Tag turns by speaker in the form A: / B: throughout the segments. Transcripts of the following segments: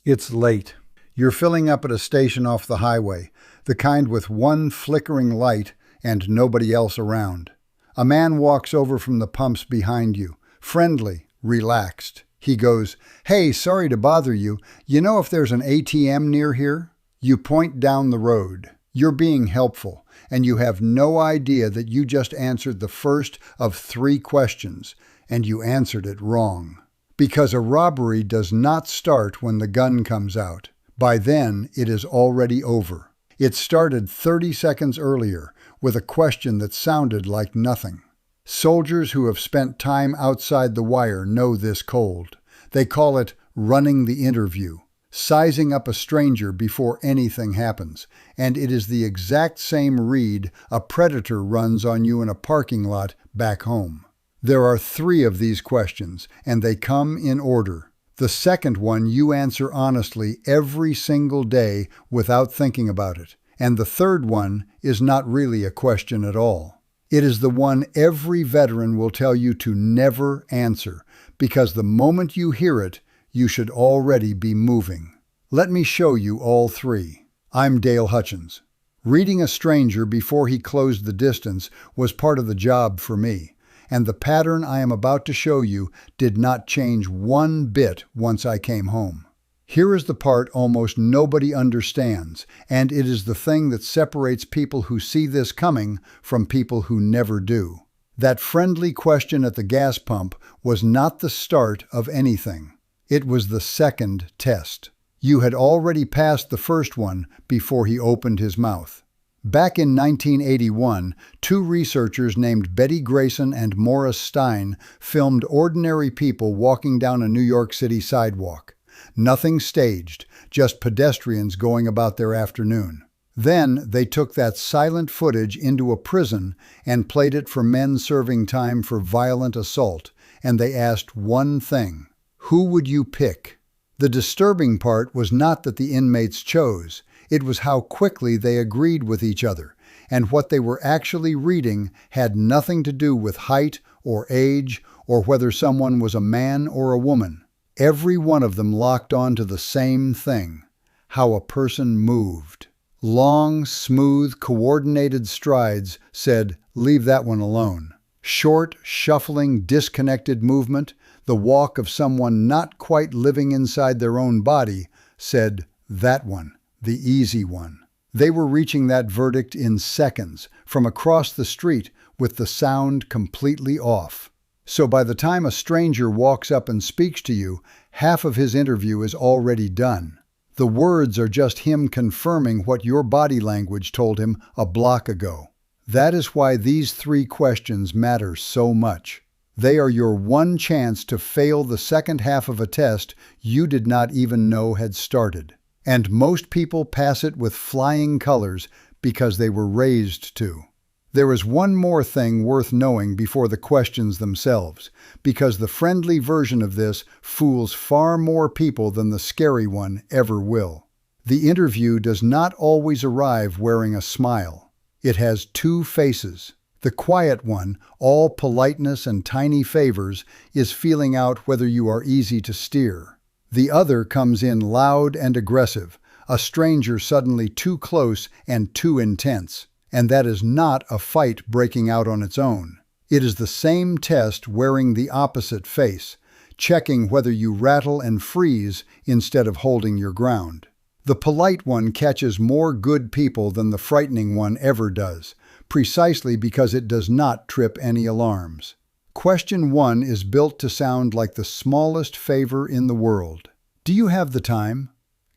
A: It's late. You're filling up at a station off the highway, the kind with one flickering light and nobody else around. A man walks over from the pumps behind you, friendly, relaxed. He goes, "Hey, sorry to bother you. You know if there's an ATM near here?" You point down the road. You're being helpful, and you have no idea that you just answered the first of 3 questions, and you answered it wrong. Because a robbery does not start when the gun comes out. By then, it is already over. It started 30 seconds earlier with a question that sounded like nothing. Soldiers who have spent time outside the wire know this cold. They call it running the interview, sizing up a stranger before anything happens, and it is the exact same read a predator runs on you in a parking lot back home. There are 3 of these questions, and they come in order. The second one you answer honestly every single day without thinking about it, and the third one is not really a question at all. It is the one every veteran will tell you to never answer, because the moment you hear it, you should already be moving. Let me show you all 3. I'm Dale Hutchins. Reading a stranger before he closed the distance was part of the job for me, and the pattern I am about to show you did not change one bit once I came home. Here is the part almost nobody understands, and it is the thing that separates people who see this coming from people who never do. That friendly question at the gas pump was not the start of anything. It was the second test. You had already passed the first one before he opened his mouth. Back in 1981, 2 researchers named Betty Grayson and Morris Stein filmed ordinary people walking down a New York City sidewalk. Nothing staged, just pedestrians going about their afternoon. Then they took that silent footage into a prison and played it for men serving time for violent assault, and they asked one thing: who would you pick? The disturbing part was not that the inmates chose. It was how quickly they agreed with each other, and what they were actually reading had nothing to do with height or age or whether someone was a man or a woman. Every one of them locked on to the same thing: how a person moved. Long, smooth, coordinated strides said, "Leave that one alone." Short, shuffling, disconnected movement, the walk of someone not quite living inside their own body, said, "That one. The easy one." They were reaching that verdict in seconds, from across the street, with the sound completely off. So by the time a stranger walks up and speaks to you, half of his interview is already done. The words are just him confirming what your body language told him a block ago. That is why these 3 questions matter so much. They are your one chance to fail the second half of a test you did not even know had started. And most people pass it with flying colors because they were raised to. There is one more thing worth knowing before the questions themselves, because the friendly version of this fools far more people than the scary one ever will. The interview does not always arrive wearing a smile. It has 2 faces. The quiet one, all politeness and tiny favors, is feeling out whether you are easy to steer. The other comes in loud and aggressive, a stranger suddenly too close and too intense. And that is not a fight breaking out on its own. It is the same test wearing the opposite face, checking whether you rattle and freeze instead of holding your ground. The polite one catches more good people than the frightening one ever does, precisely because it does not trip any alarms. Question 1 is built to sound like the smallest favor in the world. Do you have the time?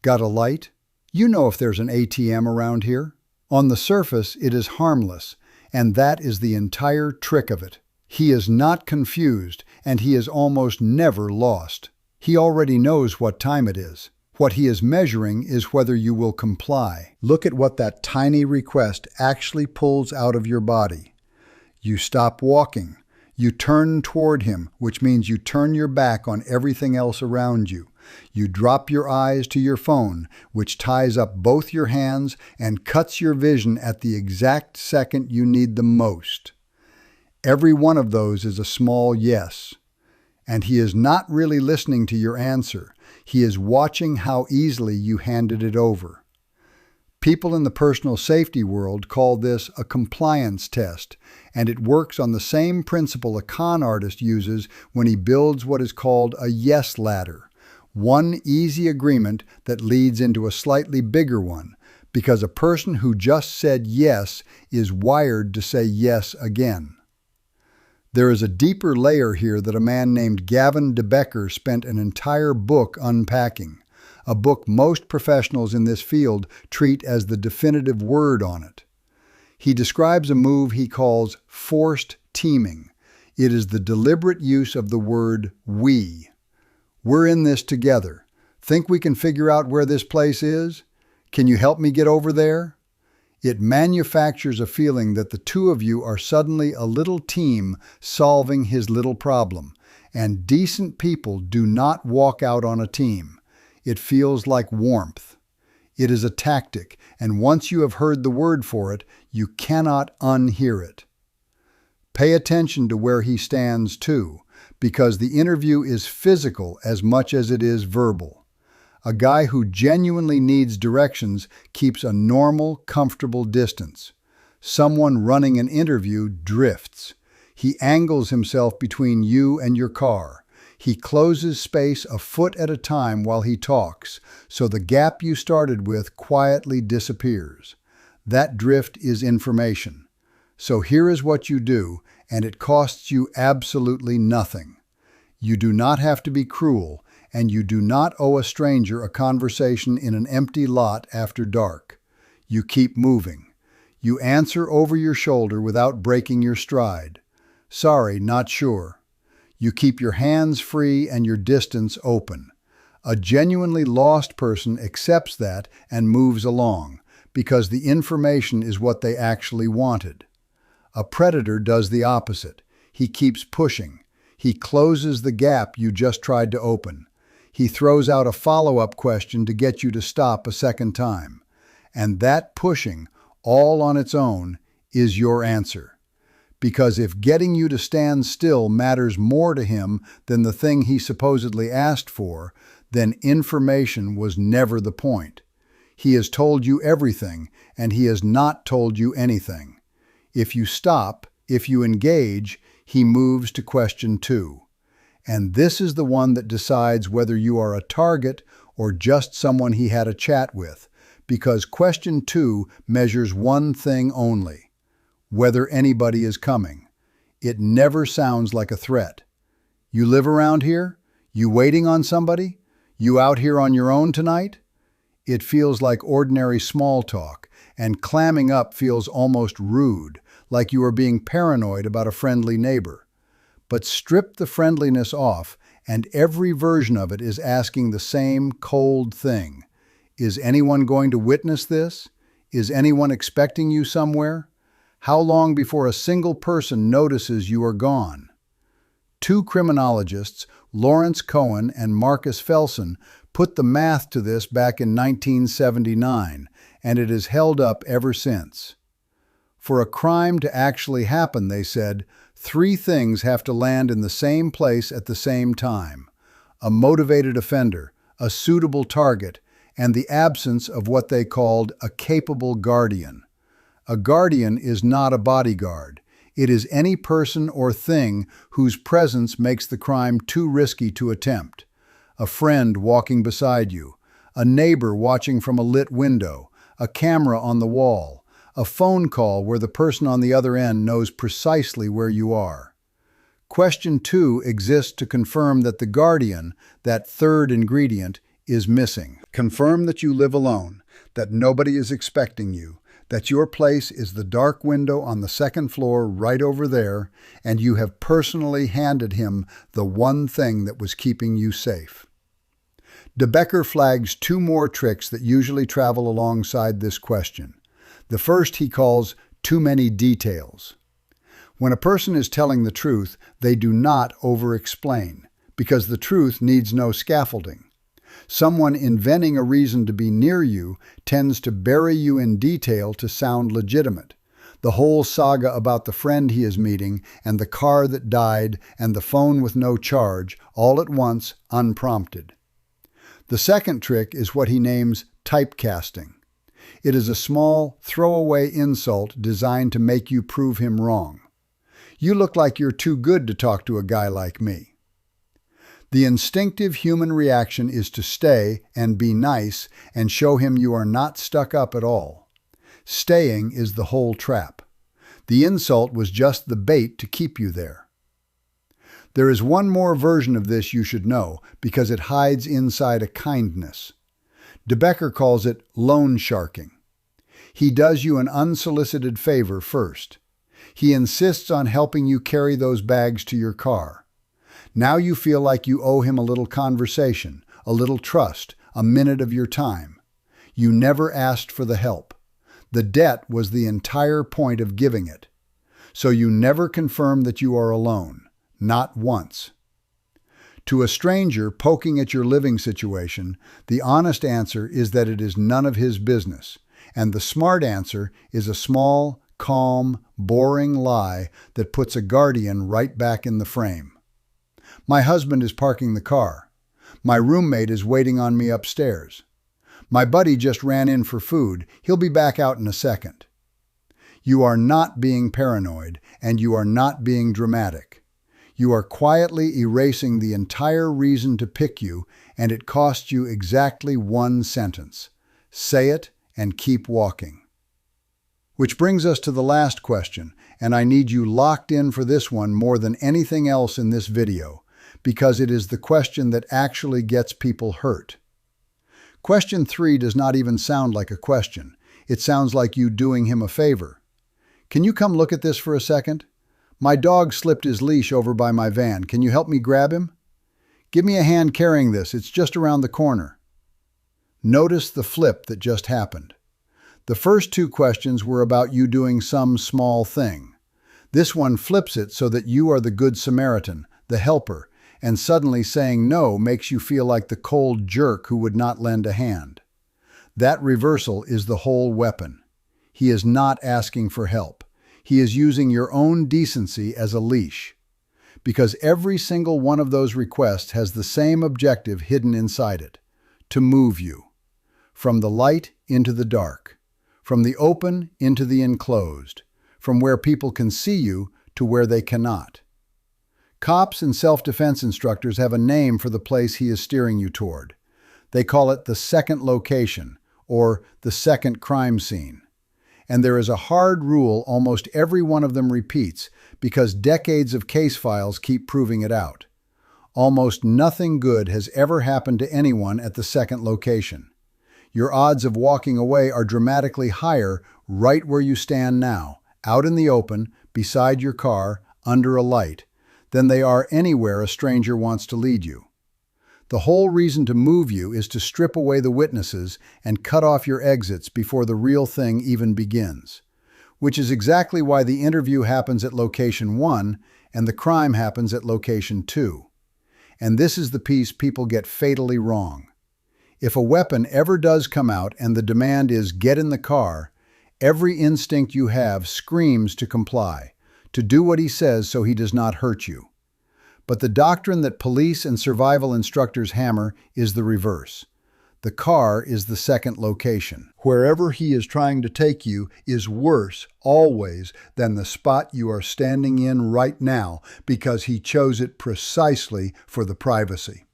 A: Got a light? You know if there's an ATM around here? On the surface, it is harmless, and that is the entire trick of it. He is not confused, and he is almost never lost. He already knows what time it is. What he is measuring is whether you will comply. Look at what that tiny request actually pulls out of your body. You stop walking. You turn toward him, which means you turn your back on everything else around you. You drop your eyes to your phone, which ties up both your hands and cuts your vision at the exact second you need them most. Every one of those is a small yes. And he is not really listening to your answer. He is watching how easily you handed it over. People in the personal safety world call this a compliance test, and it works on the same principle a con artist uses when he builds what is called a yes ladder, one easy agreement that leads into a slightly bigger one, because a person who just said yes is wired to say yes again. There is a deeper layer here that a man named Gavin DeBecker spent an entire book unpacking, a book most professionals in this field treat as the definitive word on it. He describes a move he calls forced teaming. It is the deliberate use of the word we. We're in this together. Think we can figure out where this place is? Can you help me get over there? It manufactures a feeling that the two of you are suddenly a little team solving his little problem, and decent people do not walk out on a team. It feels like warmth. It is a tactic, and once you have heard the word for it, you cannot unhear it. Pay attention to where he stands too, because the interview is physical as much as it is verbal. A guy who genuinely needs directions keeps a normal, comfortable distance. Someone running an interview drifts. He angles himself between you and your car. He closes space a foot at a time while he talks, so the gap you started with quietly disappears. That drift is information. So here is what you do, and it costs you absolutely nothing. You do not have to be cruel, and you do not owe a stranger a conversation in an empty lot after dark. You keep moving. You answer over your shoulder without breaking your stride. Sorry, not sure. You keep your hands free and your distance open. A genuinely lost person accepts that and moves along, because the information is what they actually wanted. A predator does the opposite. He keeps pushing. He closes the gap you just tried to open. He throws out a follow-up question to get you to stop a second time. And that pushing, all on its own, is your answer. Because if getting you to stand still matters more to him than the thing he supposedly asked for, then information was never the point. He has told you everything, and he has not told you anything. If you stop, if you engage, he moves to question 2. And this is the one that decides whether you are a target or just someone he had a chat with, because question 2 measures one thing only: whether anybody is coming. It never sounds like a threat. You live around here? You waiting on somebody? You out here on your own tonight? It feels like ordinary small talk, and clamming up feels almost rude, like you are being paranoid about a friendly neighbor. But strip the friendliness off, and every version of it is asking the same cold thing. Is anyone going to witness this? Is anyone expecting you somewhere? How long before a single person notices you are gone? 2 criminologists, Lawrence Cohen and Marcus Felsen, put the math to this back in 1979, and it has held up ever since. For a crime to actually happen, they said, 3 things have to land in the same place at the same time: a motivated offender, a suitable target, and the absence of what they called a capable guardian. A guardian is not a bodyguard. It is any person or thing whose presence makes the crime too risky to attempt. A friend walking beside you, a neighbor watching from a lit window, a camera on the wall, a phone call where the person on the other end knows precisely where you are. Question 2 exists to confirm that the guardian, that third ingredient, is missing. Confirm that you live alone, that nobody is expecting you, that your place is the dark window on the second floor right over there, and you have personally handed him the one thing that was keeping you safe. DeBecker flags 2 more tricks that usually travel alongside this question. The first he calls too many details. When a person is telling the truth, they do not over-explain, because the truth needs no scaffolding. Someone inventing a reason to be near you tends to bury you in detail to sound legitimate. The whole saga about the friend he is meeting, and the car that died, and the phone with no charge, all at once, unprompted. The second trick is what he names typecasting. It is a small, throwaway insult designed to make you prove him wrong. You look like you're too good to talk to a guy like me. The instinctive human reaction is to stay and be nice and show him you are not stuck up at all. Staying is the whole trap. The insult was just the bait to keep you there. There is one more version of this you should know, because it hides inside a kindness. De Becker calls it loan sharking. He does you an unsolicited favor first. He insists on helping you carry those bags to your car. Now you feel like you owe him a little conversation, a little trust, a minute of your time. You never asked for the help. The debt was the entire point of giving it. So you never confirm that you are alone, not once. To a stranger poking at your living situation, the honest answer is that it is none of his business, and the smart answer is a small, calm, boring lie that puts a guardian right back in the frame. My husband is parking the car. My roommate is waiting on me upstairs. My buddy just ran in for food. He'll be back out in a second. You are not being paranoid, and you are not being dramatic. You are quietly erasing the entire reason to pick you, and it costs you exactly one sentence. Say it and keep walking. Which brings us to the last question, and I need you locked in for this one more than anything else in this video, because it is the question that actually gets people hurt. Question 3 does not even sound like a question. It sounds like you doing him a favor. Can you come look at this for a second? My dog slipped his leash over by my van. Can you help me grab him? Give me a hand carrying this. It's just around the corner. Notice the flip that just happened. The first 2 questions were about you doing some small thing. This one flips it so that you are the good Samaritan, the helper, and suddenly saying no makes you feel like the cold jerk who would not lend a hand. That reversal is the whole weapon. He is not asking for help. He is using your own decency as a leash. Because every single one of those requests has the same objective hidden inside it: to move you. From the light into the dark. From the open into the enclosed. From where people can see you to where they cannot. Cops and self-defense instructors have a name for the place he is steering you toward. They call it the second location, or the second crime scene. And there is a hard rule almost every one of them repeats, because decades of case files keep proving it out. Almost nothing good has ever happened to anyone at the second location. Your odds of walking away are dramatically higher right where you stand now, out in the open, beside your car, under a light, than they are anywhere a stranger wants to lead you. The whole reason to move you is to strip away the witnesses and cut off your exits before the real thing even begins, which is exactly why the interview happens at location 1 and the crime happens at location 2. And this is the piece people get fatally wrong. If a weapon ever does come out and the demand is get in the car, every instinct you have screams to comply, to do what he says so he does not hurt you. But the doctrine that police and survival instructors hammer is the reverse. The car is the second location. Wherever he is trying to take you is worse, always, than the spot you are standing in right now, because he chose it precisely for the privacy.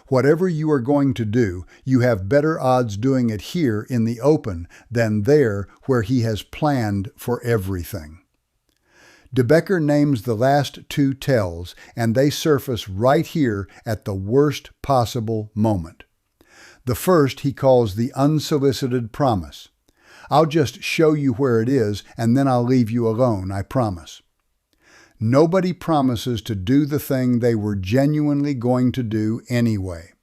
A: Whatever you are going to do, you have better odds doing it here in the open than there where he has planned for everything. De Becker names the last 2 tells, and they surface right here at the worst possible moment. The first he calls the unsolicited promise. I'll just show you where it is, and then I'll leave you alone, I promise. Nobody promises to do the thing they were genuinely going to do anyway.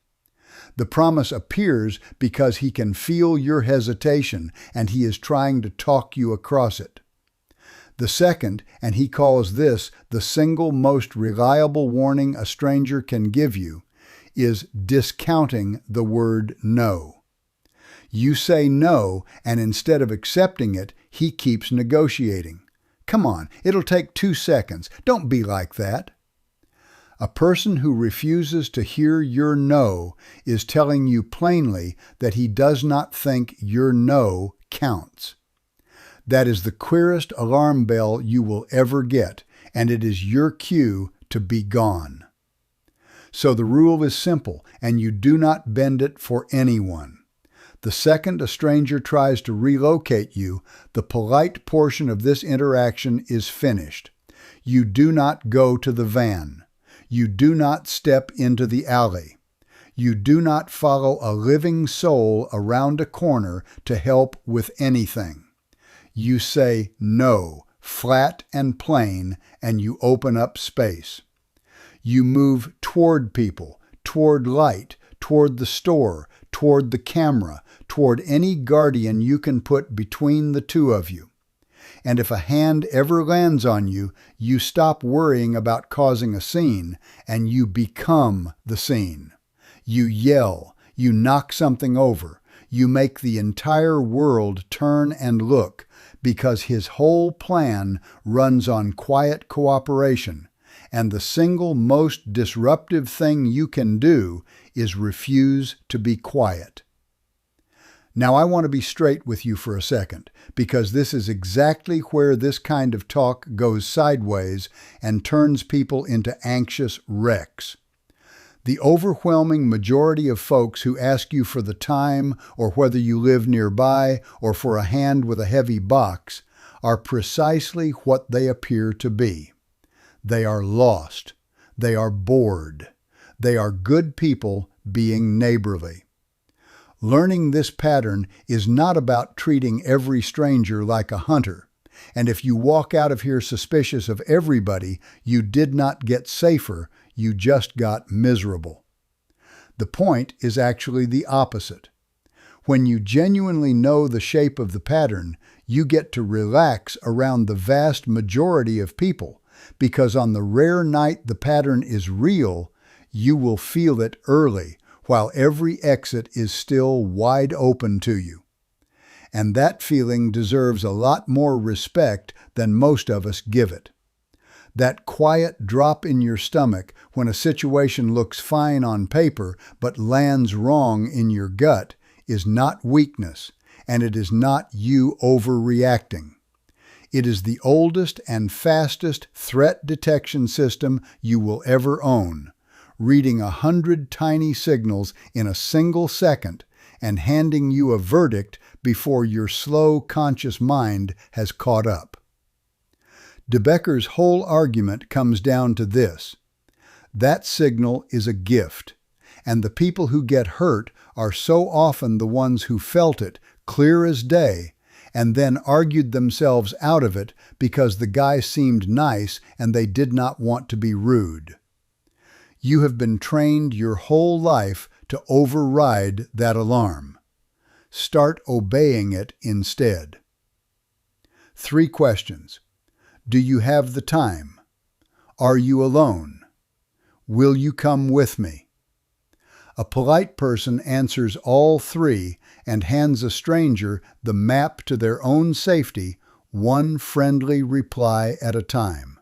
A: The promise appears because he can feel your hesitation, and he is trying to talk you across it. The second, and he calls this the single most reliable warning a stranger can give you, is discounting the word no. You say no, and instead of accepting it, he keeps negotiating. Come on, it'll take 2 seconds. Don't be like that. A person who refuses to hear your no is telling you plainly that he does not think your no counts. That is the clearest alarm bell you will ever get, and it is your cue to be gone. So the rule is simple, and you do not bend it for anyone. The second a stranger tries to relocate you, the polite portion of this interaction is finished. You do not go to the van. You do not step into the alley. You do not follow a living soul around a corner to help with anything. You say no, flat and plain, and you open up space. You move toward people, toward light, toward the store, toward the camera, toward any guardian you can put between the two of you. And if a hand ever lands on you, you stop worrying about causing a scene, and you become the scene. You yell, you knock something over, you make the entire world turn and look, because his whole plan runs on quiet cooperation, and the single most disruptive thing you can do is refuse to be quiet. Now I want to be straight with you for a second, because this is exactly where this kind of talk goes sideways and turns people into anxious wrecks. The overwhelming majority of folks who ask you for the time or whether you live nearby or for a hand with a heavy box are precisely what they appear to be. They are lost. They are bored. They are good people being neighborly. Learning this pattern is not about treating every stranger like a hunter, and if you walk out of here suspicious of everybody, you did not get safer, you just got miserable. The point is actually the opposite. When you genuinely know the shape of the pattern, you get to relax around the vast majority of people, because on the rare night the pattern is real, you will feel it early, while every exit is still wide open to you. And that feeling deserves a lot more respect than most of us give it. That quiet drop in your stomach when a situation looks fine on paper but lands wrong in your gut is not weakness, and it is not you overreacting. It is the oldest and fastest threat detection system you will ever own, reading 100 tiny signals in a single second and handing you a verdict before your slow, conscious mind has caught up. De Becker's whole argument comes down to this. That signal is a gift, and the people who get hurt are so often the ones who felt it clear as day and then argued themselves out of it because the guy seemed nice and they did not want to be rude. You have been trained your whole life to override that alarm. Start obeying it instead. 3 questions. Do you have the time? Are you alone? Will you come with me? A polite person answers all 3 and hands a stranger the map to their own safety, one friendly reply at a time.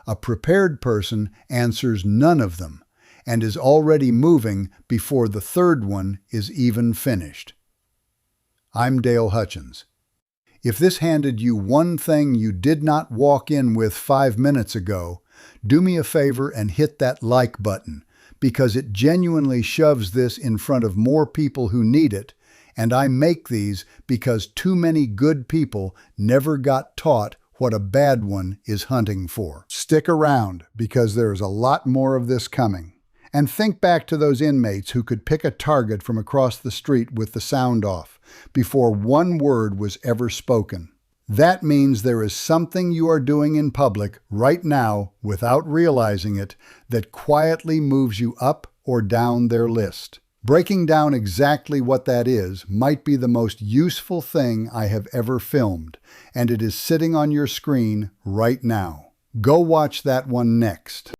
A: A prepared person answers none of them and is already moving before the 3rd one is even finished. I'm Dale Hutchins. If this handed you one thing you did not walk in with 5 minutes ago, do me a favor and hit that like button, because it genuinely shoves this in front of more people who need it, and I make these because too many good people never got taught what a bad one is hunting for. Stick around, because there is a lot more of this coming. And think back to those inmates who could pick a target from across the street with the sound off before one word was ever spoken. That means there is something you are doing in public right now without realizing it that quietly moves you up or down their list. Breaking down exactly what that is might be the most useful thing I have ever filmed, and it is sitting on your screen right now. Go watch that one next.